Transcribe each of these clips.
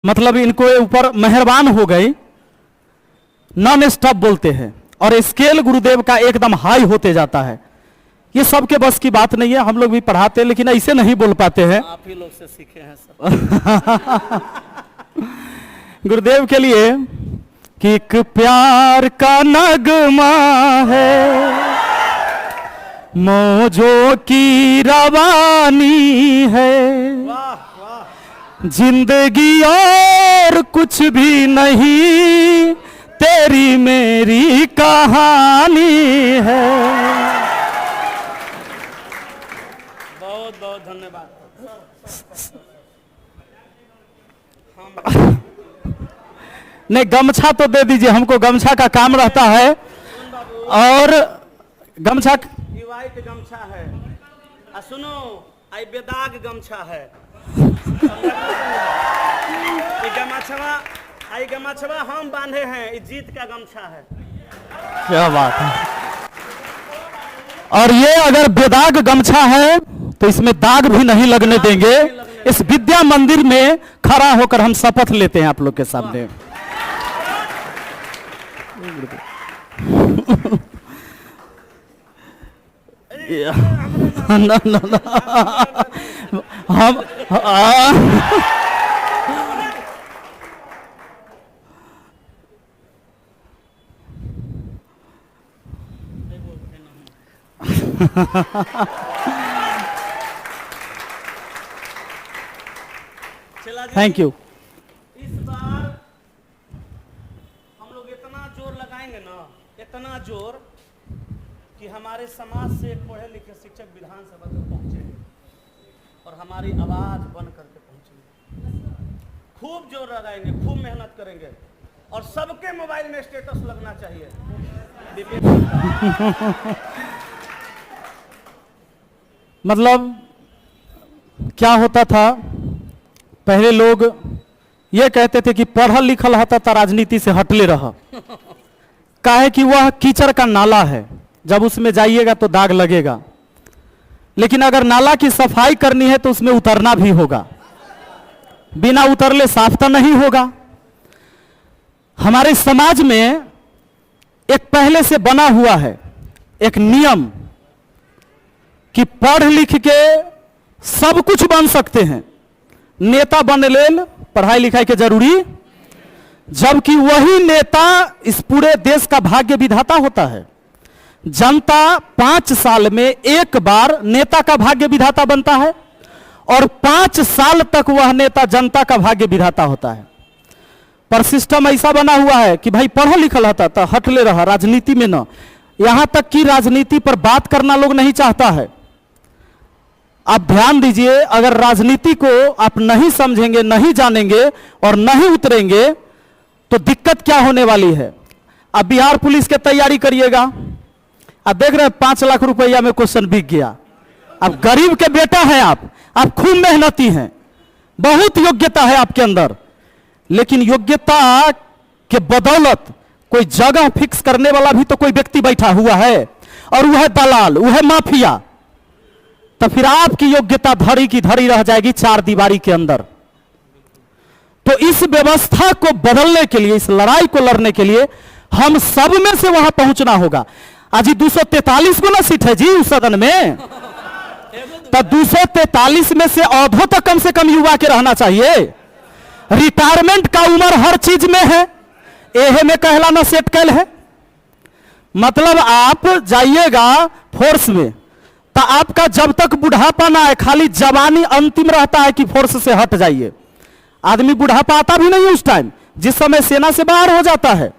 मतलब इनको ऊपर मेहरबान हो गई, नॉन स्टॉप बोलते हैं और स्केल गुरुदेव का एकदम हाई होते जाता है। ये सबके बस की बात नहीं है, हम लोग भी पढ़ाते हैं लेकिन ऐसे नहीं बोल पाते हैं। आप ही लोग से सीखे हैं सब। गुरुदेव के लिए कि एक प्यार का नगमा है, मौजों की रवानी है, जिंदगी और कुछ भी नहीं, तेरी मेरी कहानी है। बहुत बहुत धन्यवाद। नहीं, गमछा तो दे दीजिए, हमको गमछा का काम रहता है। और गमछा वाइट गमछा है, सुनो आई बेदाग गमछा है। गमछवा हम बांधे हैं, ये जीत का गमछा है। क्या बात है। और ये अगर बेदाग गमछा है तो इसमें दाग भी नहीं लगने देंगे। इस विद्या मंदिर में खड़ा होकर हम शपथ लेते हैं आप लोग के सामने। ना ना ना हम थैंक यू। इस बार हम लोग इतना जोर लगाएंगे ना, इतना जोर कि हमारे समाज से पढ़े लिखे शिक्षक विधानसभा तक पहुंचेंगे और हमारी आवाज बन करके पहुंचेंगे। खूब जोर लगाएंगे, खूब मेहनत करेंगे और सबके मोबाइल में स्टेटस लगना चाहिए। मतलब क्या होता था, पहले लोग ये कहते थे कि पढ़ल लिखल हता तो राजनीति से हटले रहा। काहे कि वह कीचड़ का नाला है, जब उसमें जाइएगा तो दाग लगेगा, लेकिन अगर नाला की सफाई करनी है तो उसमें उतरना भी होगा, बिना उतरले साफ तो नहीं होगा। हमारे समाज में एक पहले से बना हुआ है एक नियम कि पढ़ लिख के सब कुछ बन सकते हैं, नेता बन लेल पढ़ाई लिखाई के जरूरी, जबकि वही नेता इस पूरे देश का भाग्य विधाता होता है। जनता 5 साल में एक बार नेता का भाग्य विधाता बनता है और 5 साल तक वह नेता जनता का भाग्य विधाता होता है। पर सिस्टम ऐसा बना हुआ है कि भाई पढ़ा लिखल होता तो हट ले रहा, राजनीति में न, यहां तक कि राजनीति पर बात करना लोग नहीं चाहता है। आप ध्यान दीजिए, अगर राजनीति को आप नहीं समझेंगे, नहीं जानेंगे और नहीं उतरेंगे तो दिक्कत क्या होने वाली है। अब बिहार पुलिस की तैयारी करिएगा, आप देख रहे हैं 5 लाख रुपया में क्वेश्चन बिक गया। अब गरीब के बेटा हैं आप खूब मेहनती हैं, बहुत योग्यता है आपके अंदर, लेकिन योग्यता के बदौलत कोई जगह फिक्स करने वाला भी तो कोई व्यक्ति बैठा हुआ है और वह है दलाल, वह है माफिया। तो फिर आपकी योग्यता धड़ी की धड़ी रह जाएगी 4 दीवारी के अंदर। तो इस व्यवस्था को बदलने के लिए, इस लड़ाई को लड़ने के लिए हम सब में से वहां पहुंचना होगा। आज 243 गुना सीट है जी उस सदन में, तो 243 में से औधो तो कम से कम युवा के रहना चाहिए। रिटायरमेंट का उम्र हर चीज में है, एहे में कहलाना सेट कैल है। मतलब आप जाइएगा फोर्स में तो आपका जब तक बुढ़ापा ना आए, खाली जवानी अंतिम रहता है कि फोर्स से हट जाइए। आदमी बुढ़ापा आता भी नहीं उस टाइम, जिस समय सेना से बाहर हो जाता है।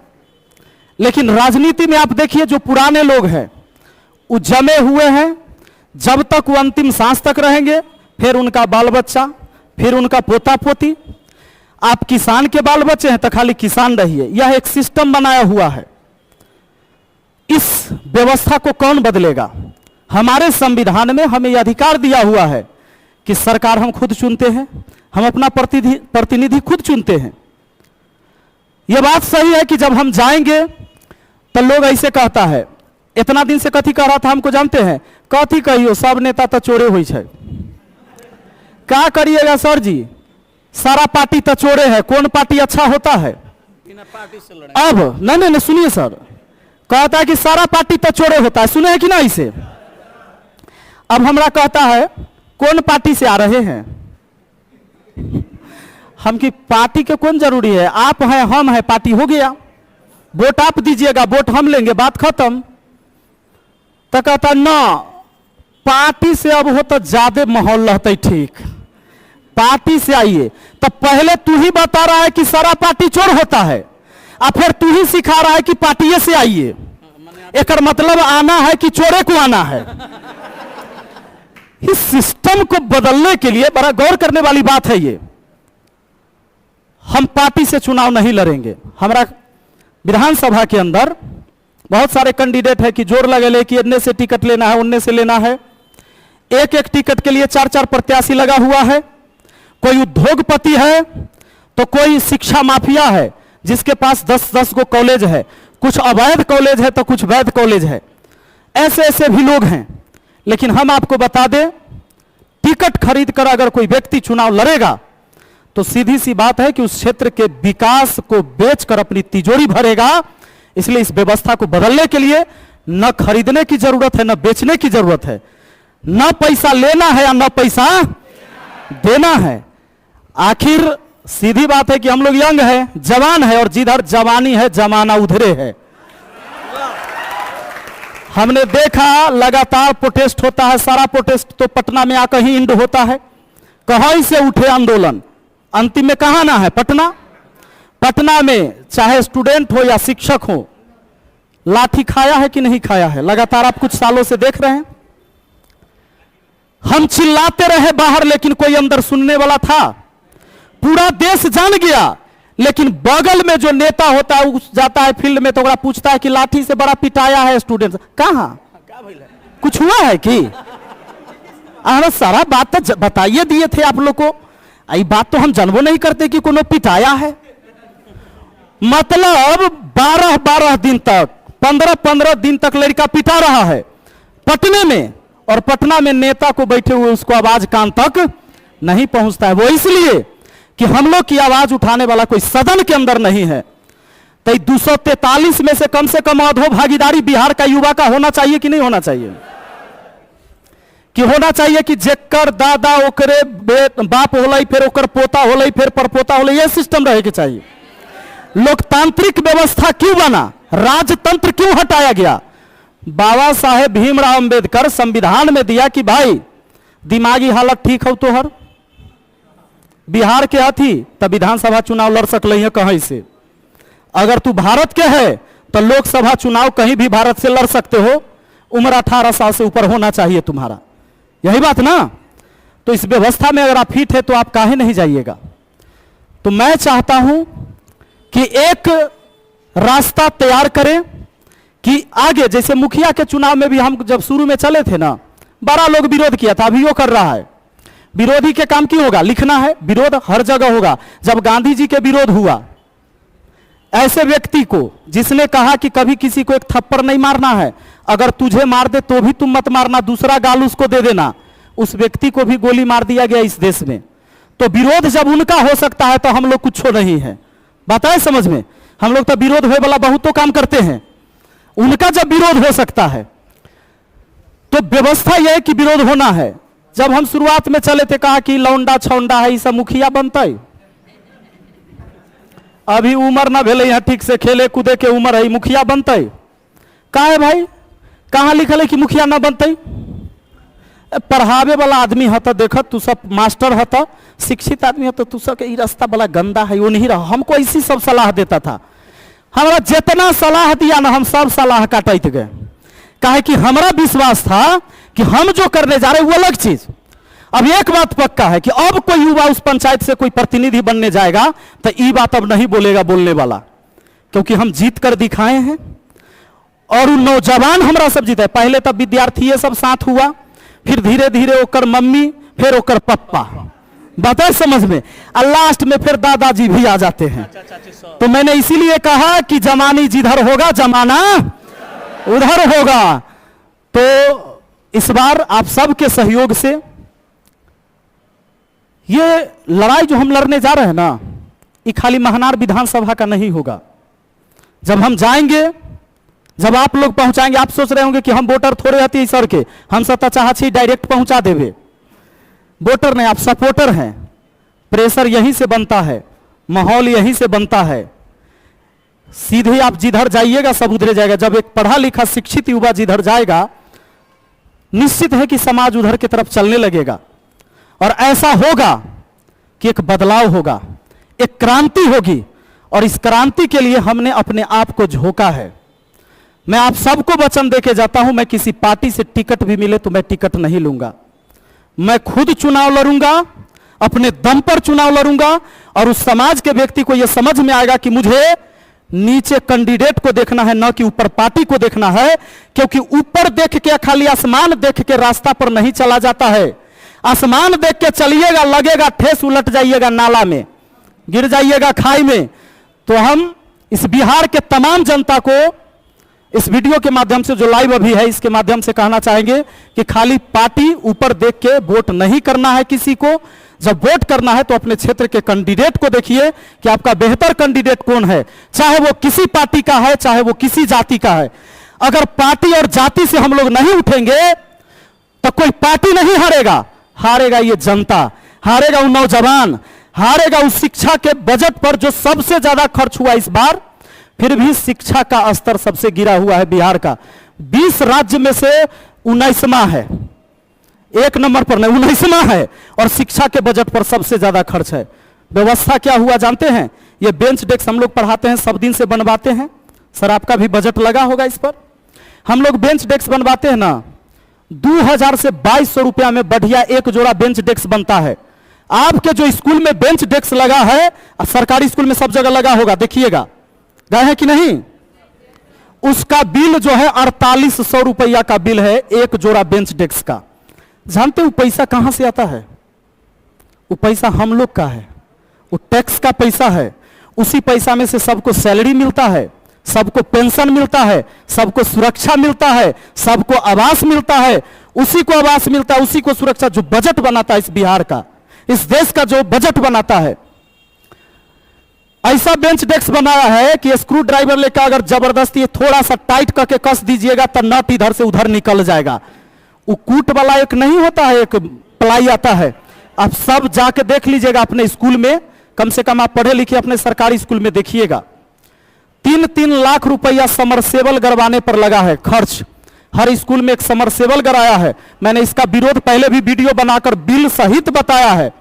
लेकिन राजनीति में आप देखिए, जो पुराने लोग हैं वो जमे हुए हैं, जब तक वो अंतिम सांस तक रहेंगे, फिर उनका बाल बच्चा, फिर उनका पोता पोती। आप किसान के बाल बच्चे हैं तो खाली किसान रहिए। यह एक सिस्टम बनाया हुआ है। इस व्यवस्था को कौन बदलेगा? हमारे संविधान में हमें यह अधिकार दिया हुआ है कि सरकार हम खुद चुनते हैं, हम अपना प्रतिनिधि खुद चुनते हैं। यह बात सही है कि जब हम जाएंगे तो लोग ऐसे कहता है, इतना दिन से कथी कह रहा था हमको जानते हैं, कथी कहियो सब नेता तो चोरे हुई है। क्या करिएगा सर जी, सारा पार्टी तो चोरे है, कौन पार्टी अच्छा होता है? बिना पार्टी से लड़े। अब नहीं, सुनिए सर, कहता है कि सारा पार्टी तो चोरे होता है, सुने है कि ना इसे? अब हमरा कहता है कौन पार्टी से आ रहे हैं? हम की पार्टी के कौन जरूरी है, आप हैं हम हैं, पार्टी हो गया, वोट आप दीजिएगा, वोट हम लेंगे, बात खत्म। तो कहता ना, पार्टी से अब हो तो ज्यादा माहौल रहते ठीक, पार्टी से आइए। तो पहले तू ही बता रहा है कि सारा पार्टी चोर होता है, और फिर तू ही सिखा रहा है कि पार्टी से आइए। एक मतलब आना है कि चोरे को आना है। इस सिस्टम को बदलने के लिए बड़ा गौर करने वाली बात है ये। हम पार्टी से चुनाव नहीं लड़ेंगे। हमारा विधानसभा के अंदर बहुत सारे कैंडिडेट है कि जोर लगे कि इतने से टिकट लेना है, उनने से लेना है। एक एक टिकट के लिए 4-4 प्रत्याशी लगा हुआ है। कोई उद्योगपति है तो कोई शिक्षा माफिया है जिसके पास 10-10 गो कॉलेज है, कुछ अवैध कॉलेज है तो कुछ वैध कॉलेज है। ऐसे ऐसे भी लोग हैं। लेकिन हम आपको बता दें, टिकट खरीद कर अगर कोई व्यक्ति चुनाव लड़ेगा तो सीधी सी बात है कि उस क्षेत्र के विकास को बेचकर अपनी तिजोरी भरेगा। इसलिए इस व्यवस्था को बदलने के लिए न खरीदने की जरूरत है, न बेचने की जरूरत है, न पैसा लेना है या न पैसा देना है। आखिर सीधी बात है कि हम लोग यंग है, जवान है, और जिधर जवानी है जमाना उधरे है। हमने देखा लगातार प्रोटेस्ट होता है, सारा प्रोटेस्ट तो पटना में आकर ही इंड होता है। कहीं से उठे आंदोलन, अंतिम में कहां ना है? पटना। पटना में चाहे स्टूडेंट हो या शिक्षक हो, लाठी खाया है कि नहीं खाया है? लगातार आप कुछ सालों से देख रहे हैं। हम चिल्लाते रहे बाहर, लेकिन कोई अंदर सुनने वाला था? पूरा देश जान गया। लेकिन बगल में जो नेता होता है उस जाता है फील्ड में तो वह पूछता है कि लाठी से बड़ा पिटाया है स्टूडेंट, कहां कुछ हुआ है कि? अरे सारा बात तो बताइए दिए थे आप लोग को। आई बात तो हम जानबो नहीं करते कि कोनो पिटाया है। मतलब 12-12 दिन तक, 15-15 दिन तक लड़का पिटा रहा है पटने में, और पटना में नेता को बैठे हुए उसको आवाज कान तक नहीं पहुंचता है। वो इसलिए कि हम लोग की आवाज उठाने वाला कोई सदन के अंदर नहीं है। तो 243 में से कम अधो भागीदारी बिहार का युवा का होना चाहिए कि नहीं होना चाहिए? कि होना चाहिए कि जेकर दादा ओकरे बाप होलई, फिर ओकर पोता होलई, फिर परपोता होलई, यह सिस्टम रहे के चाहिए। लोकतांत्रिक व्यवस्था क्यों बना? राजतंत्र क्यों हटाया गया? बाबा साहेब भीमराव अंबेडकर संविधान में दिया कि भाई दिमागी हालत ठीक हो तो हर बिहार के हथी तब विधानसभा चुनाव लड़ सकल है कहीं से। अगर तू भारत के है तो लोकसभा चुनाव कहीं भी भारत से लड़ सकते हो। उम्र 18 साल से ऊपर होना चाहिए तुम्हारा, यही बात ना? तो इस व्यवस्था में अगर आप फिट है तो आप काहे नहीं जाइएगा? तो मैं चाहता हूं कि एक रास्ता तैयार करें कि आगे, जैसे मुखिया के चुनाव में भी हम जब शुरू में चले थे ना, बड़ा लोग विरोध किया था, अभी वो कर रहा है। विरोधी के काम क्यों होगा? लिखना है, विरोध हर जगह होगा। जब गांधी जी के विरोध हुआ, ऐसे व्यक्ति को जिसने कहा कि कभी किसी को एक थप्पड़ नहीं मारना है, अगर तुझे मार दे तो भी तुम मत मारना, दूसरा गाल उसको दे देना, उस व्यक्ति को भी गोली मार दिया गया इस देश में। तो विरोध जब उनका हो सकता है तो हम लोग कुछ नहीं है। बात है समझ में? हम लोग तो विरोध होने वाला बहुत तो काम करते हैं, उनका जब विरोध हो सकता है तो व्यवस्था यह है कि विरोध होना है। जब हम शुरुआत में चले थे कहा कि लौंडा छौंडा है, सब मुखिया बनता है। अभी उम्र ना भेले यहाँ ठीक से खेले कूदे के उम्र है, मुखिया बनते? कहा है भाई, कहाँ लिखल है कि मुखिया ना बनते? पढ़ावे वाला आदमी है तो देख, तू सब मास्टर है तो शिक्षित आदमी है तो तू सब के रास्ता बड़ा गंदा है, वो नहीं रहा। हमको ऐसी सब सलाह देता था। हमारा जितना सलाह दिया ना हम सब सलाह काटते गए। कहे कि हमारा विश्वास था कि हम जो करने जा रहे हैं वो अलग चीज। अब एक बात पक्का है कि अब कोई युवा उस पंचायत से कोई प्रतिनिधि बनने जाएगा तो ये बात अब नहीं बोलेगा बोलने वाला, क्योंकि हम जीत कर दिखाए हैं। और नौजवान हमारा सब जीते। पहले तब विद्यार्थी सब साथ हुआ, फिर धीरे धीरे ओकर मम्मी, फिर ओकर पप्पा, बताए समझ में, और लास्ट में फिर दादाजी भी आ जाते हैं। तो मैंने इसीलिए कहा कि जमानी जिधर होगा जमाना उधर होगा। तो इस बार आप सबके सहयोग से ये लड़ाई जो हम लड़ने जा रहे हैं ना, ये खाली महनार विधानसभा का नहीं होगा। जब हम जाएंगे, जब आप लोग पहुंचाएंगे, आप सोच रहे होंगे कि हम वोटर थोड़े रहती सर के, हम सत्ता चाह छी डायरेक्ट पहुंचा देवे। वोटर नहीं, आप सपोर्टर हैं। प्रेशर यहीं से बनता है, माहौल यहीं से बनता है। सीधे आप जिधर जाइएगा सब उधर जाएगा। जब एक पढ़ा लिखा शिक्षित युवा जिधर जाएगा, निश्चित है कि समाज उधर की तरफ चलने लगेगा। और ऐसा होगा कि एक बदलाव होगा, एक क्रांति होगी। और इस क्रांति के लिए हमने अपने आप को झोंका है। मैं आप सबको वचन देके जाता हूं, मैं किसी पार्टी से टिकट भी मिले तो मैं टिकट नहीं लूंगा। मैं खुद चुनाव लड़ूंगा, अपने दम पर चुनाव लड़ूंगा। और उस समाज के व्यक्ति को यह समझ में आएगा कि मुझे नीचे कैंडिडेट को देखना है, न कि ऊपर पार्टी को देखना है। क्योंकि ऊपर देख के, खाली आसमान देख के रास्ता पर नहीं चला जाता है। आसमान देख के चलिएगा, लगेगा ठेस, उलट जाइएगा नाला में, गिर जाइएगा खाई में। तो हम इस बिहार के तमाम जनता को इस वीडियो के माध्यम से, जो लाइव अभी है, इसके माध्यम से कहना चाहेंगे कि खाली पार्टी ऊपर देख के वोट नहीं करना है किसी को। जब वोट करना है तो अपने क्षेत्र के कैंडिडेट को देखिए कि आपका बेहतर कैंडिडेट कौन है, चाहे वो किसी पार्टी का है, चाहे वो किसी जाति का है। अगर पार्टी और जाति से हम लोग नहीं उठेंगे तो कोई पार्टी नहीं हारेगा। हारेगा ये जनता, हारेगा वो नौजवान, हारेगा उस शिक्षा के बजट पर जो सबसे ज्यादा खर्च हुआ इस बार। फिर भी शिक्षा का स्तर सबसे गिरा हुआ है बिहार का। 20 राज्य में से 19वां है, एक नंबर पर नहीं, 19वां है। और शिक्षा के बजट पर सबसे ज्यादा खर्च है। व्यवस्था क्या हुआ जानते हैं? ये बेंच डेस्क हम लोग पढ़ाते हैं, सब दिन से बनवाते हैं। सर आपका भी बजट लगा होगा इस पर। हम लोग बेंच डेस्क बनवाते हैं ना, 2000 से 2200 रुपया में बढ़िया एक जोड़ा बेंच डेस्क बनता है। आपके जो स्कूल में बेंच डेस्क लगा है, सरकारी स्कूल में सब जगह लगा होगा, देखिएगा, गए हैं कि नहीं? उसका बिल जो है 4800 रुपया का बिल है, एक जोड़ा बेंच डेस्क का। जानते हो पैसा कहां से आता है? वो पैसा हम लोग का है, वो टैक्स का पैसा है। उसी पैसा में से सबको सैलरी मिलता है, सबको पेंशन मिलता है, सबको सुरक्षा मिलता है, सबको आवास मिलता है। उसी को आवास मिलता है, उसी को सुरक्षा। जो बजट बनाता है इस बिहार का, इस देश का जो बजट बनाता है, ऐसा बेंच डेस्क बनाया है कि स्क्रू ड्राइवर लेकर अगर जबरदस्ती थोड़ा सा टाइट करके कस दीजिएगा तो नट इधर से उधर निकल जाएगा। वो कूट वाला एक नहीं होता है, एक प्लाई आता है। आप सब जाके देख लीजिएगा अपने स्कूल में, कम से कम आप पढ़े लिखे अपने सरकारी स्कूल में देखिएगा। 3-3 लाख रुपया समरसेबल गरवाने पर लगा है खर्च। हर स्कूल में एक समरसेबल गराया है। मैंने इसका विरोध पहले भी वीडियो बनाकर बिल सहित बताया है,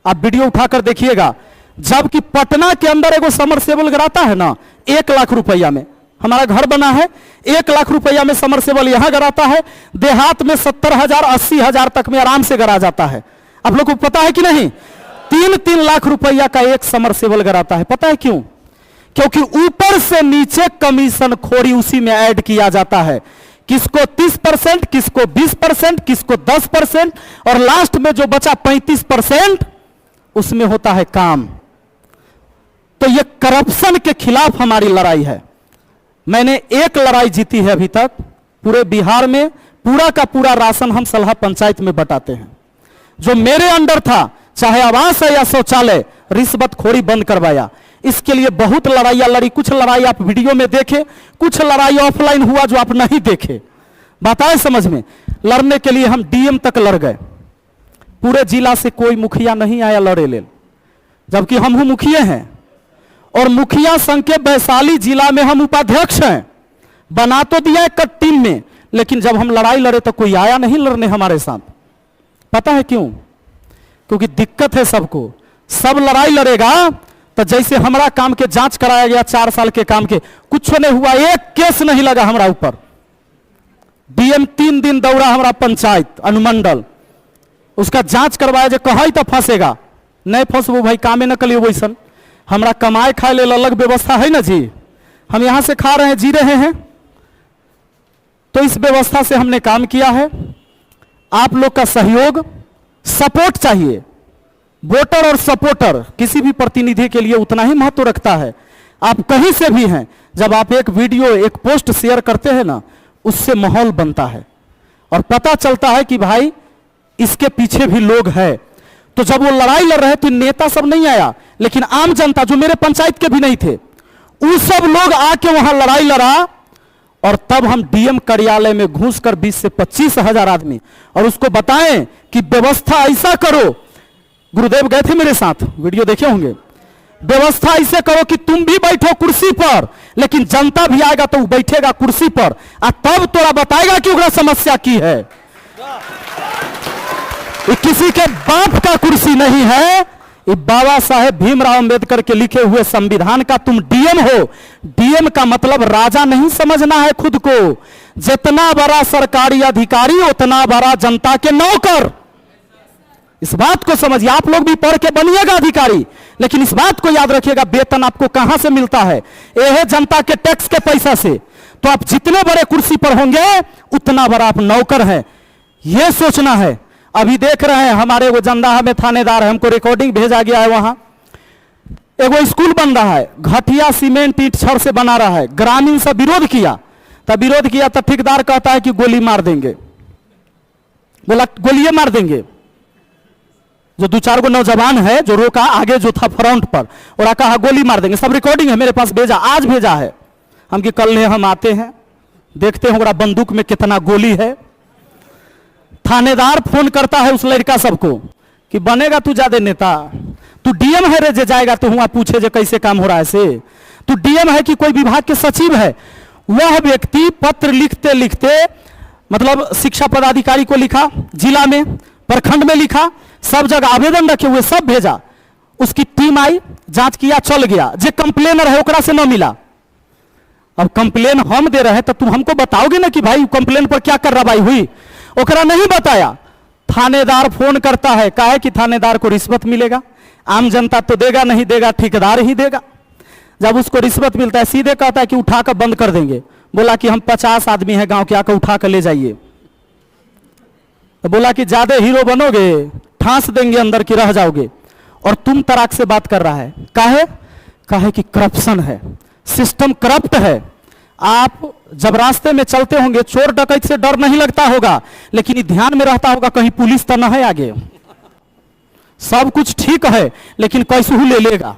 आप वीडियो उठाकर देखिएगा। जबकि पटना के अंदर एगो समरसेबल गराता है ना 1 लाख रुपया में, हमारा घर बना है, 1 लाख रुपया में समरसेबल यहां गराता है। देहात में 70,000 80,000 तक में आराम से गरा जाता है। आप लोग को पता है कि नहीं? 3-3 लाख रुपया का एक समरसेबल गराता है। पता है क्यों? क्योंकि ऊपर से नीचे कमीशन खोरी उसी में ऐड किया जाता है। किसको 30%, किसको 20%, किसको 10%, और लास्ट में जो बचा 35% उसमें होता है काम। तो यह करप्शन के खिलाफ हमारी लड़ाई है। मैंने एक लड़ाई जीती है अभी तक पूरे बिहार में। पूरा का पूरा राशन हम सलाह पंचायत में बंटाते हैं। जो मेरे अंडर था, चाहे आवास है या शौचालय, रिश्वतखोरी बंद करवाया। इसके लिए बहुत लड़ाइयां लड़ी। कुछ लड़ाई आप वीडियो में देखे, कुछ लड़ाई ऑफलाइन हुआ जो आप नहीं देखे। बात आए समझ में? लड़ने के लिए हम डीएम तक लड़ गए। पूरे जिला से कोई मुखिया नहीं आया लड़े ले, जबकि हम मुखिया हैं। और मुखिया संघ के वैशाली जिला में हम उपाध्यक्ष हैं। बना तो दिया एक टीम में, लेकिन जब हम लड़ाई लड़े तो कोई आया नहीं लड़ने हमारे साथ। पता है क्यों? क्योंकि दिक्कत है सबको। सब लड़ाई लड़ेगा तो जैसे हमारा काम के जांच कराया गया 4 साल के काम के, कुछ नहीं हुआ, एक केस नहीं लगा हमारा ऊपर। डीएम 3 दिन दौड़ा हमारा पंचायत अनुमंडल, उसका जांच करवाया जो कहा तो फंसेगा, नहीं फंसबो भाई, कामे न कलियो वैसन। हमारा कमाए खाए ले अलग व्यवस्था है ना जी, हम यहां से खा रहे हैं, जी रहे हैं। तो इस व्यवस्था से हमने काम किया है। आप लोग का सहयोग, सपोर्ट चाहिए। वोटर और सपोर्टर किसी भी प्रतिनिधि के लिए उतना ही महत्व रखता है। आप कहीं से भी हैं, जब आप एक वीडियो, एक पोस्ट शेयर करते हैं ना, उससे माहौल बनता है और पता चलता है कि भाई इसके पीछे भी लोग हैं। तो जब वो लड़ाई लड़ रहे थे, नेता सब नहीं आया, लेकिन आम जनता जो मेरे पंचायत के भी नहीं थे, वो सब लोग आके वहां लड़ाई लड़ा। और तब हम डीएम कार्यालय में घुसकर 20 से 25 हजार आदमी और उसको बताएं कि व्यवस्था ऐसा करो। गुरुदेव गए थे मेरे साथ, वीडियो देखे होंगे। व्यवस्था ऐसे करो कि तुम भी बैठो कुर्सी पर, लेकिन जनता भी आएगा तो वो बैठेगा कुर्सी पर, और तब तोरा बताएगा कि ओकरा समस्या की है। ये किसी के बाप का कुर्सी नहीं है, ये बाबा साहेब भीमराव अंबेडकर के लिखे हुए संविधान का तुम डीएम हो। डीएम का मतलब राजा नहीं समझना है खुद को। जितना बड़ा सरकारी अधिकारी उतना बड़ा जनता के नौकर। इस बात को समझिए। आप लोग भी पढ़ के बनिएगा अधिकारी, लेकिन इस बात को याद रखिएगा, वेतन आपको कहां से मिलता है? यह जनता के टैक्स के पैसा से। तो आप जितने बड़े कुर्सी पर होंगे उतना बड़ा आप नौकर हैं, यह सोचना है। अभी देख रहे हैं हमारे वो जंदाहा में थानेदार है, हमको रिकॉर्डिंग भेजा गया है। वहां एगो स्कूल बन रहा है, घटिया सीमेंट ईंट छड़ से बना रहा है। ग्रामीण से विरोध किया, तब विरोध किया तो ठेकेदार कहता है कि गोली मार देंगे। बोला गोलियां मार देंगे। जो 2-4 गो नौजवान है जो रोका, आगे जो था फ्रंट पर, और कहा गोली मार देंगे। सब रिकॉर्डिंग है मेरे पास, भेजा, आज भेजा है। हम कि कल हम आते हैं, देखते हैं बंदूक में कितना गोली है। थानेदार फोन करता है उस लड़का सबको कि बनेगा तू ज्यादा नेता, तू डीएम है रे, जे जाएगा तो वहां पूछे जे कैसे काम हो रहा है से, तू डीएम है कि कोई विभाग के सचिव है। वह व्यक्ति पत्र लिखते लिखते, मतलब शिक्षा पदाधिकारी को लिखा, जिला में, प्रखंड में लिखा, सब जगह आवेदन रखे हुए, सब भेजा। उसकी टीम आई, जांच किया, चल गया। जे कंप्लेनर है ओकरा से न मिला। अब कंप्लेन हम दे रहे हैं तो तुम हमको बताओगे ना कि भाई कंप्लेन पर क्या कार्रवाई हुई? ओकरा नहीं बताया। थानेदार फोन करता है, कहे कि थानेदार को रिश्वत मिलेगा। आम जनता तो देगा नहीं, देगा ठेकेदार ही देगा। जब उसको रिश्वत मिलता है सीधे कहता है कि उठाकर बंद कर देंगे। बोला कि हम 50 आदमी हैं गांव के, आकर उठा कर ले जाइए। तो बोला कि ज्यादा हीरो बनोगे, ठांस देंगे अंदर की रह जाओगे। और तुम तराक से बात कर रहा है, काहे कि करप्शन है, सिस्टम करप्ट है। आप जब रास्ते में चलते होंगे, चोर डकैत से डर नहीं लगता होगा, लेकिन ध्यान में रहता होगा कहीं पुलिस तो न है आगे। सब कुछ ठीक है लेकिन कैसे ले लेगा,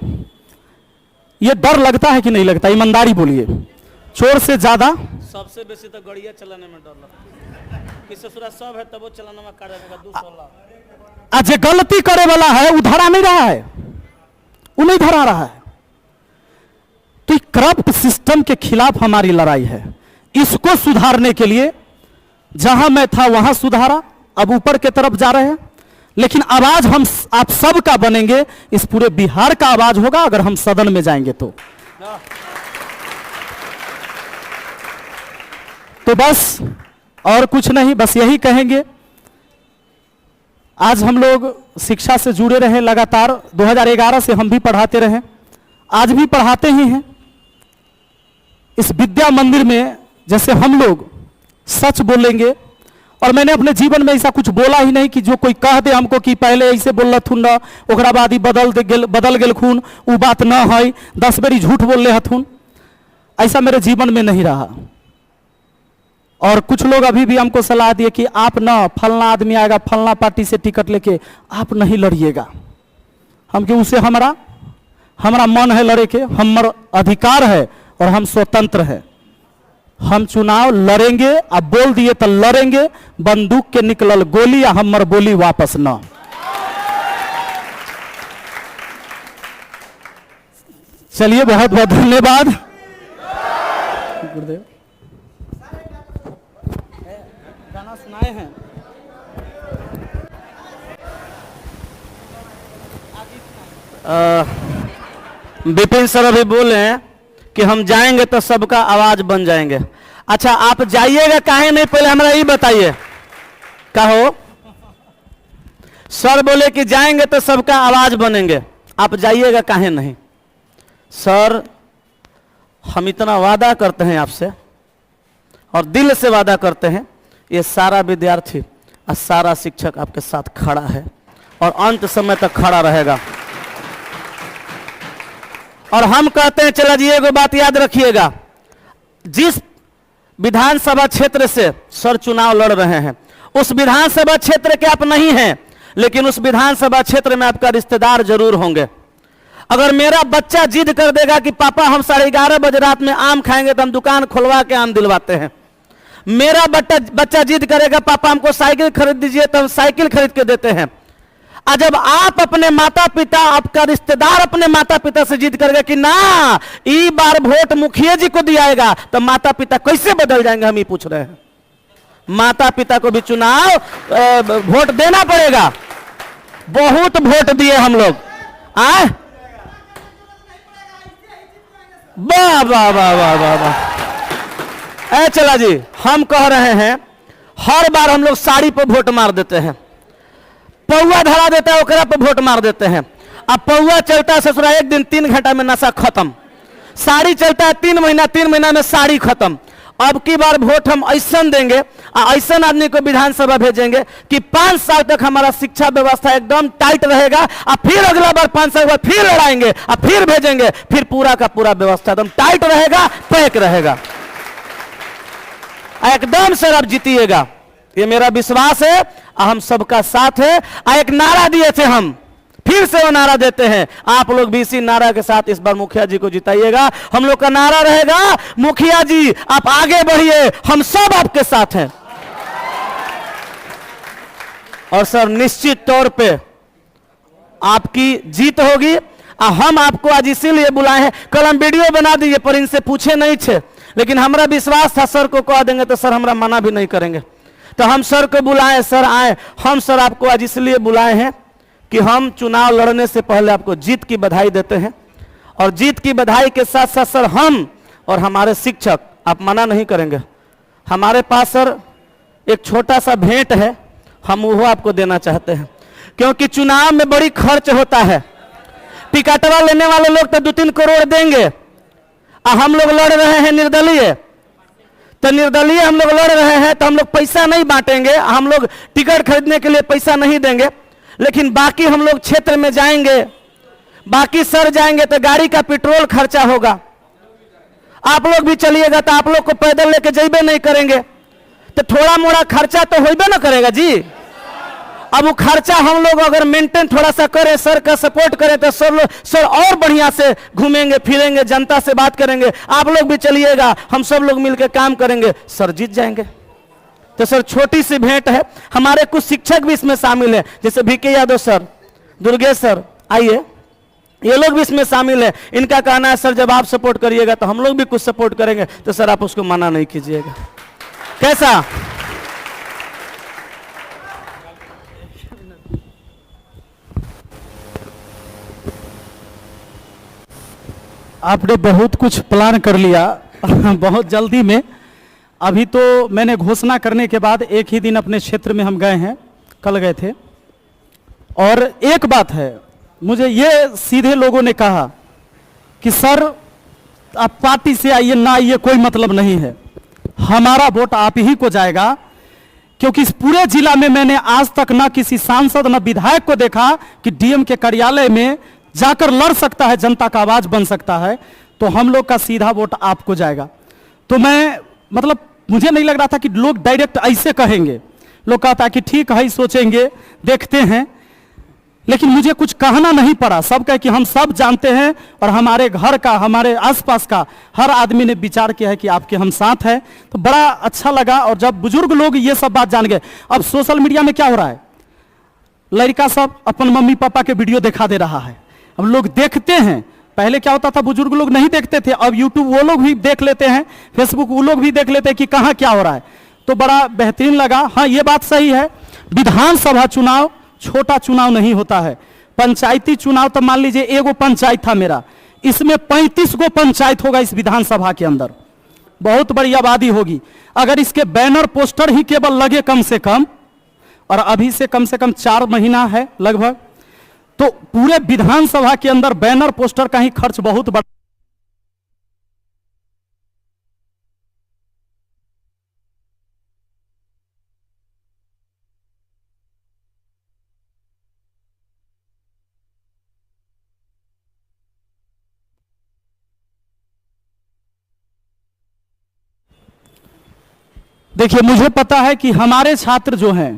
ये डर लगता है कि नहीं लगता? ईमानदारी बोलिए। चोर से ज्यादा सबसे बेसी तो गड़िया चलाने में डर लगता है कि ससुरा सब है तब वो चलाने में कर देगा 200 लाख। आज गलती करे वाला है वो धरा नहीं रहा है, वो नहीं धरा रहा है। तो करप्ट सिस्टम के खिलाफ हमारी लड़ाई है। इसको सुधारने के लिए जहां मैं था वहां सुधारा, अब ऊपर की तरफ जा रहे हैं। लेकिन आवाज हम आप सब का बनेंगे, इस पूरे बिहार का आवाज होगा अगर हम सदन में जाएंगे तो बस और कुछ नहीं, बस यही कहेंगे। आज हम लोग शिक्षा से जुड़े रहे लगातार, 2011 से हम भी पढ़ाते रहे, आज भी पढ़ाते ही हैं। इस विद्या मंदिर में जैसे हम लोग सच बोलेंगे, और मैंने अपने जीवन में ऐसा कुछ बोला ही नहीं कि जो कोई कह दे हमको कि पहले ऐसे बोल थुन न, ओकरा बाद ही बदल गेल खून, वो बात न है, 10 बेरी झूठ बोल ले हथुन, ऐसा मेरे जीवन में नहीं रहा। और कुछ लोग अभी भी हमको सलाह दिए कि आप न, फलना आदमी आएगा फलना पार्टी से टिकट लेके, आप नहीं लड़िएगा। हम कि उसे हमारा मन है लड़े के, हमारा अधिकार है और हम स्वतंत्र है। हम चुनाव लड़ेंगे, अब बोल दिए तो लड़ेंगे, बंदूक के निकलल गोली या हमर बोली वापस न। चलिए, बहुत बहुत धन्यवाद। गुरुदेव गाना सुनाए हैं। विपिन सर अभी बोले हैं कि हम जाएंगे तो सबका आवाज बन जाएंगे। अच्छा, आप जाइएगा काहे नहीं, पहले हमारा ये बताइए। कहो, सर बोले कि जाएंगे तो सबका आवाज बनेंगे, आप जाइएगा काहे नहीं? सर, हम इतना वादा करते हैं आपसे और दिल से वादा करते हैं, ये सारा विद्यार्थी और सारा शिक्षक आपके साथ खड़ा है और अंत समय तक खड़ा रहेगा। और हम कहते हैं, चला जी एगो बात याद रखिएगा, जिस विधानसभा क्षेत्र से सर चुनाव लड़ रहे हैं उस विधानसभा क्षेत्र के आप नहीं हैं, लेकिन उस विधानसभा क्षेत्र में आपका रिश्तेदार जरूर होंगे। अगर मेरा बच्चा जिद कर देगा कि पापा हम 11:30 बजे रात में आम खाएंगे, तो हम दुकान खुलवा के आम दिलवाते हैं। मेरा बच्चा जिद करेगा पापा हमको साइकिल खरीद दीजिए, तो हम साइकिल खरीद के देते हैं। और जब आप अपने माता पिता, आपका रिश्तेदार अपने माता पिता से जिद करेगा कि ना ई बार वोट मुखिया जी को दियाएगा, तो माता पिता कैसे बदल जाएंगे, हम ही पूछ रहे हैं। माता पिता को भी चुनाव वोट देना पड़ेगा। बहुत वोट दिए हम लोग। आए वाह वाह वाह वाह वाह वाह। चला जी, हम कह रहे हैं हर बार हम लोग साड़ी पर वोट मार देते हैं, पौआ धरा देता है ओकरा पर वोट मार देते हैं। अब पौआ चलता है ससुरा 1 दिन 3 घंटा में नशा खत्म, साड़ी चलता है 3 महीना, 3 महीना में साड़ी खत्म। अब की बार वोट हम ऐसा देंगे, ऐसा आदमी को विधानसभा भेजेंगे कि 5 साल तक हमारा शिक्षा व्यवस्था एकदम टाइट रहेगा, और फिर अगला बार 5 साल बाद फिर लड़ाएंगे और फिर भेजेंगे, फिर पूरा का पूरा व्यवस्था एकदम टाइट रहेगा, पैक रहेगा। एकदम सर आप जीतिएगा, ये मेरा विश्वास है। हम सबका साथ है। एक नारा दिए थे हम, फिर से वो नारा देते हैं, आप लोग भी इसी नारा के साथ इस बार मुखिया जी को जिताइएगा। हम लोग का नारा रहेगा, मुखिया जी आप आगे बढ़िए, हम सब आपके साथ हैं। और सर निश्चित तौर पे आपकी जीत होगी। हम आपको आज इसीलिए बुलाए हैं। कल हम वीडियो बना दिए पर इनसे पूछे नहीं थे, लेकिन हमारा विश्वास था सर को कह देंगे तो सर हमारा मना भी नहीं करेंगे, तो हम सर को बुलाए, सर आए। हम सर आपको आज इसलिए बुलाए हैं कि हम चुनाव लड़ने से पहले आपको जीत की बधाई देते हैं, और जीत की बधाई के साथ साथ सर हम और हमारे शिक्षक, आप मना नहीं करेंगे, हमारे पास सर एक छोटा सा भेंट है, हम वो आपको देना चाहते हैं। क्योंकि चुनाव में बड़ी खर्च होता है, टिकटवा लेने वाले लोग तो 2-3 करोड़ देंगे, और हम लोग लड़ रहे हैं निर्दलीय, तो निर्दलीय हम लोग लड़ रहे हैं, तो हम लोग पैसा नहीं बांटेंगे, हम लोग टिकट खरीदने के लिए पैसा नहीं देंगे। लेकिन बाकी हम लोग क्षेत्र में जाएंगे, बाकी सर जाएंगे तो गाड़ी का पेट्रोल खर्चा होगा, आप लोग भी चलिएगा तो आप लोग को पैदल लेके जाइबे नहीं करेंगे, तो थोड़ा मोड़ा खर्चा तो होइबे ना करेगा जी। अब वो खर्चा हम लोग अगर मेंटेन थोड़ा सा करें, सर का सपोर्ट करें, तो सर और बढ़िया से घूमेंगे फिरेंगे, जनता से बात करेंगे, आप लोग भी चलिएगा, हम सब लोग मिलकर काम करेंगे, सर जीत जाएंगे। तो सर छोटी सी भेंट है, हमारे कुछ शिक्षक भी इसमें शामिल हैं, जैसे VK Yadav sir, Durgesh sir, आइए, ये लोग भी इसमें शामिल है। इनका कहना है सर जब आप सपोर्ट करिएगा तो हम लोग भी कुछ सपोर्ट करेंगे, तो सर आप उसको मना नहीं कीजिएगा। कैसा? आपने बहुत कुछ प्लान कर लिया बहुत जल्दी में। अभी तो मैंने घोषणा करने के बाद एक ही दिन अपने क्षेत्र में हम गए हैं, कल गए थे। और एक बात है, मुझे ये सीधे लोगों ने कहा कि सर आप पार्टी से आइए ना आइए कोई मतलब नहीं है, हमारा वोट आप ही को जाएगा। क्योंकि इस पूरे जिला में मैंने आज तक ना किसी सांसद ना विधायक को देखा कि DM के कार्यालय में जाकर लड़ सकता है, जनता का आवाज बन सकता है। तो हम लोग का सीधा वोट आपको जाएगा। तो मैं मतलब मुझे नहीं लग रहा था कि लोग डायरेक्ट ऐसे कहेंगे, लोग कहता है कि ठीक है सोचेंगे देखते हैं, लेकिन मुझे कुछ कहना नहीं पड़ा। सब कहे कि हम सब जानते हैं, और हमारे घर का, हमारे आसपास का हर आदमी ने विचार किया है कि आपके हम साथ हैं। तो बड़ा अच्छा लगा। और जब बुजुर्ग लोग ये सब बात जान गए, अब सोशल मीडिया में क्या हो रहा है, लड़का सब अपन मम्मी पापा के वीडियो दिखा दे रहा है, अब लोग देखते हैं। पहले क्या होता था, बुजुर्ग लोग नहीं देखते थे, अब यूट्यूब वो लोग भी देख लेते हैं, फेसबुक वो लोग भी देख लेते हैं कि कहाँ क्या हो रहा है। तो बड़ा बेहतरीन लगा। हाँ ये बात सही है, विधानसभा चुनाव छोटा चुनाव नहीं होता है। पंचायती चुनाव तो मान लीजिए एगो पंचायत था मेरा, इसमें 35 गो पंचायत होगा इस विधानसभा के अंदर, बहुत बड़ी आबादी होगी। अगर इसके बैनर पोस्टर ही केवल लगे कम से कम, और अभी से कम 4 महीना है लगभग, तो पूरे विधानसभा के अंदर बैनर पोस्टर का ही खर्च बहुत बड़ा। देखिए मुझे पता है कि हमारे छात्र जो हैं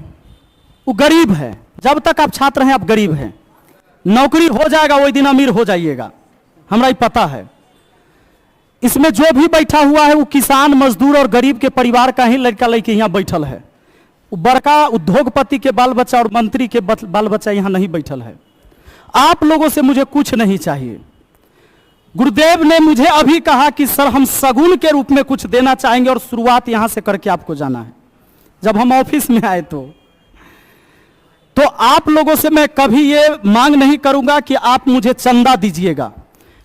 वो गरीब है। जब तक आप छात्र हैं आप गरीब हैं, नौकरी हो जाएगा वही दिन अमीर हो जाइएगा, हमरा ही पता है। इसमें जो भी बैठा हुआ है वो किसान, मजदूर और गरीब के परिवार का ही लड़का लड़की यहाँ बैठल है। वो बड़का उद्योगपति के बाल बच्चा और मंत्री के बाल बच्चा यहाँ नहीं बैठल है। आप लोगों से मुझे कुछ नहीं चाहिए। गुरुदेव ने मुझे अभी कहा कि सर हम सगुन के रूप में कुछ देना चाहेंगे और शुरुआत यहां से करके आपको जाना है। जब हम ऑफिस में आए तो आप लोगों से मैं कभी ये मांग नहीं करूंगा कि आप मुझे चंदा दीजिएगा,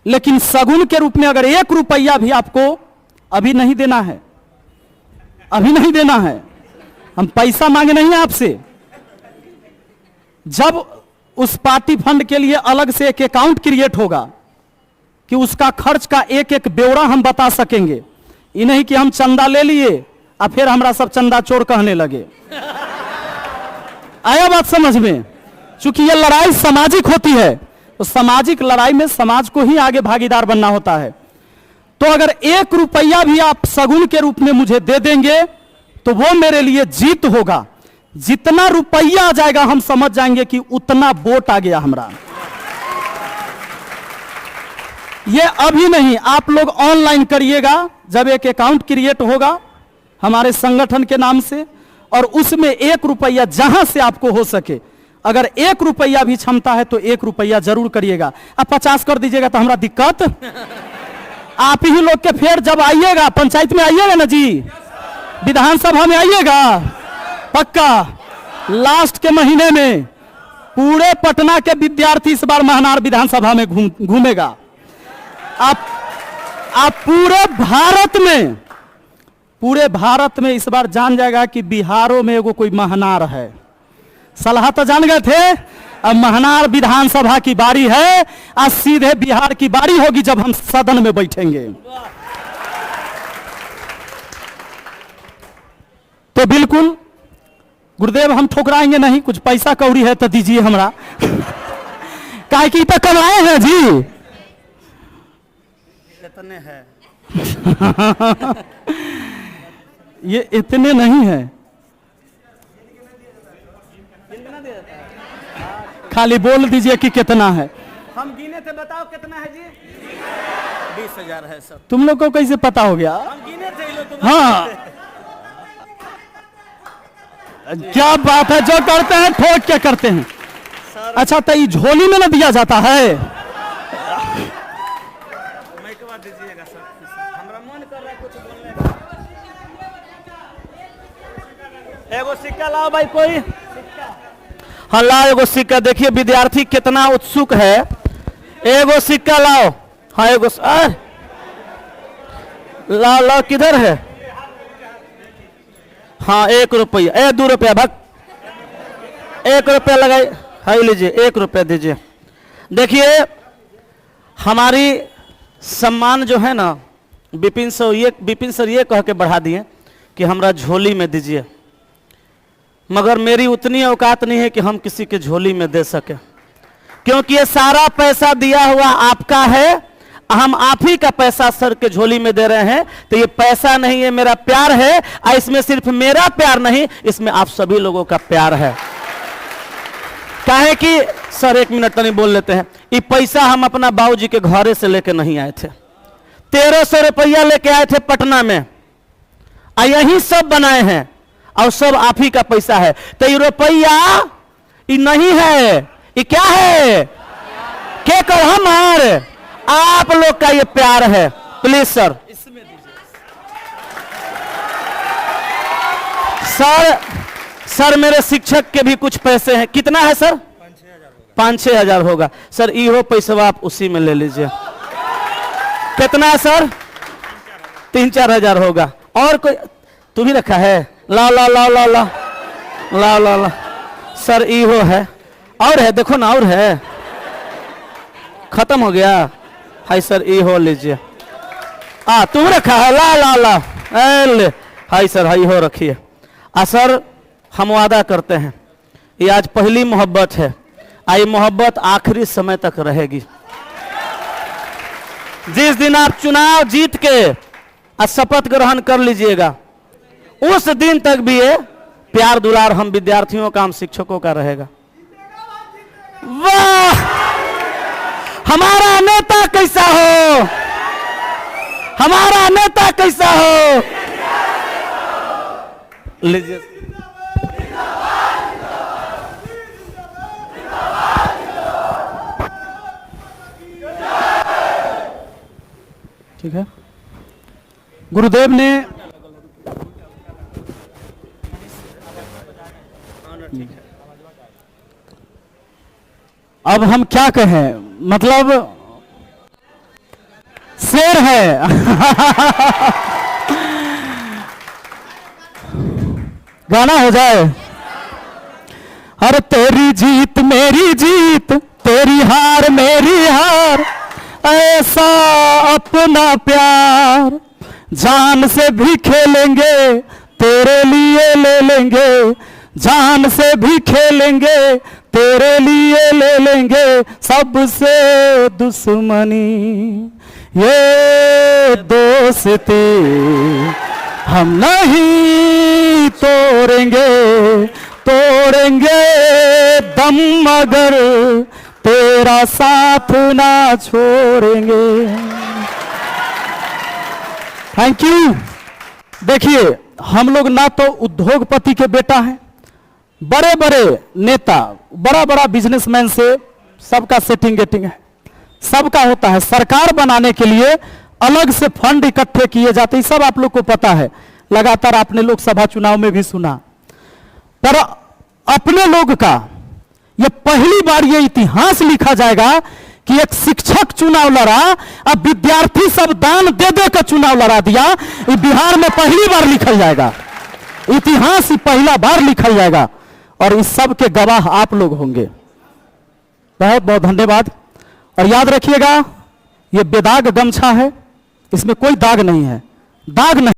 लेकिन सगुन के रूप में अगर 1 रुपया भी आपको अभी नहीं देना है, अभी नहीं देना है, हम पैसा मांगे नहीं है आपसे। जब उस पार्टी फंड के लिए अलग से एक अकाउंट क्रिएट होगा कि उसका खर्च का एक एक ब्यौरा हम बता सकेंगे, ये नहीं कि हम चंदा ले लिए और फिर हमरा सब चंदा चोर कहने लगे। आया बात समझ में? चूंकि ये लड़ाई सामाजिक होती है, तो सामाजिक लड़ाई में समाज को ही आगे भागीदार बनना होता है। तो अगर 1 रुपया भी आप सगुन के रूप में मुझे दे देंगे तो वो मेरे लिए जीत होगा। जितना रुपया आ जाएगा हम समझ जाएंगे कि उतना वोट आ गया हमरा। ये अभी नहीं, आप लोग ऑनलाइन करिएगा। जब एक अकाउंट क्रिएट होगा हमारे संगठन के नाम से, और उसमें 1 रुपया जहां से आपको हो सके, अगर 1 रुपया भी क्षमता है तो 1 रुपया जरूर करिएगा। अब 50 कर दीजिएगा तो हमारा दिक्कत। आप ही लोग के फिर जब आइएगा पंचायत में आइएगा ना जी, विधानसभा में आइएगा पक्का। लास्ट के महीने में पूरे पटना के विद्यार्थी इस बार महनार विधानसभा में घूमेगा। आप पूरे भारत में इस बार जान जाएगा कि बिहारों में एगो कोई महनार है। सलाह तो जान गए थे, अब महनार विधानसभा की बारी है। आज सीधे बिहार की बारी होगी जब हम सदन में बैठेंगे। तो बिल्कुल गुरुदेव हम ठुकराएंगे नहीं, कुछ पैसा कौड़ी है तो दीजिए हमरा। काहे की तो कमाए हैं जी, इतने है। ये इतने नहीं है, खाली बोल दीजिए कि कितना है। हम गिने थे, बताओ कितना है जी? 20,000 है सर। तुम लोग को कैसे पता हो गया? हम गिने थे लोग। हाँ क्या बात है, जो करते हैं ठोक के करते हैं। अच्छा तो ये झोली में ना दिया जाता है? दीजिएगा सर, हमरा मन कर रहा है कुछ बोलने का। एगो सिक्का लाओ भाई, कोई हाँ लाओ एगो सिक्का। देखिए विद्यार्थी कितना उत्सुक है। एगो सिक्का लाओ। हाँ एगो लाओ लाओ, किधर है? हाँ 1 रुपया, 2 रुपया भाग। 1 रुपया लगाइए। हाँ लीजिए 1 रुपया दीजिए। देखिए हमारी सम्मान जो है ना, विपिन सर ये कह के बढ़ा दिए कि हमरा झोली में दीजिए, मगर मेरी उतनी औकात नहीं है कि हम किसी के झोली में दे सके, क्योंकि ये सारा पैसा दिया हुआ आपका है। हम आप ही का पैसा सर के झोली में दे रहे हैं। तो ये पैसा नहीं है, मेरा प्यार है। और इसमें सिर्फ मेरा प्यार नहीं, इसमें आप सभी लोगों का प्यार है। काहे कि सर 1 मिनट नहीं बोल लेते हैं। ये पैसा हम अपना बाबूजी के घरे से लेके नहीं आए थे। 1300 रुपया लेके आए थे पटना में, और यही सब बनाए हैं, और सब आप ही का पैसा है। तो ये रुपया ये नहीं है, ये क्या है? क्या कर हमारे आप लोग का ये प्यार है। प्लीज सर, इसमें दीजिए सर मेरे शिक्षक के भी कुछ पैसे हैं। कितना है सर? 5-6 हजार होगा सर। इहो पैसा आप उसी में ले लीजिए। कितना है सर? 3-4 हजार होगा। और कोई तू भी रखा है? ला ला ला ला ला ला ला ला सर, इहो है। और है, देखो ना, और है, खत्म हो गया। हाय सर इहो लीजिए। तू रखा है? ला ला ला ले। हाय सर, हाई हो रखिए। सर हम वादा करते हैं, ये आज पहली मोहब्बत है, आई मोहब्बत आखिरी समय तक रहेगी। जिस दिन आप चुनाव जीत के शपथ ग्रहण कर लीजिएगा, उस दिन तक भी ये प्यार दुलार हम विद्यार्थियों का, हम शिक्षकों का रहेगा। वाह, हमारा नेता कैसा हो, हमारा नेता कैसा हो। लीजिए, ठीक है। गुरुदेव ने अब हम क्या कहें, मतलब शेर है। गाना हो जाए। अरे तेरी जीत मेरी जीत, तेरी हार मेरी हार, ऐसा अपना प्यार, जान से भी खेलेंगे तेरे लिए ले लेंगे, जान से भी खेलेंगे तेरे लिए ले लेंगे, सबसे दुश्मनी ये दोस्ती हम नहीं तोड़ेंगे, तोड़ेंगे दम मगर तेरा साथ ना छोड़ेंगे। Thank you. देखिए, हम लोग ना तो उद्योगपति के बेटा हैं, बड़े बड़े नेता, बड़ा बड़ा बिजनेसमैन से सबका सेटिंग गेटिंग है, सबका होता है। सरकार बनाने के लिए अलग से फंड इकट्ठे किए जाते हैं, सब आप लोग को पता है, लगातार आपने लोकसभा चुनाव में भी सुना। पर अपने लोग का ये पहली बार ये इतिहास लिखा जाएगा कि एक शिक्षक चुनाव लड़ा, अब विद्यार्थी सब दान दे दे कर चुनाव लड़ा दिया। ये बिहार में पहली बार लिखा जाएगा, इतिहास ही पहला बार लिखा जाएगा, और इस सब के गवाह आप लोग होंगे। बहुत बहुत धन्यवाद। और याद रखिएगा, ये बेदाग गमछा है, इसमें कोई दाग नहीं है, दाग नहीं।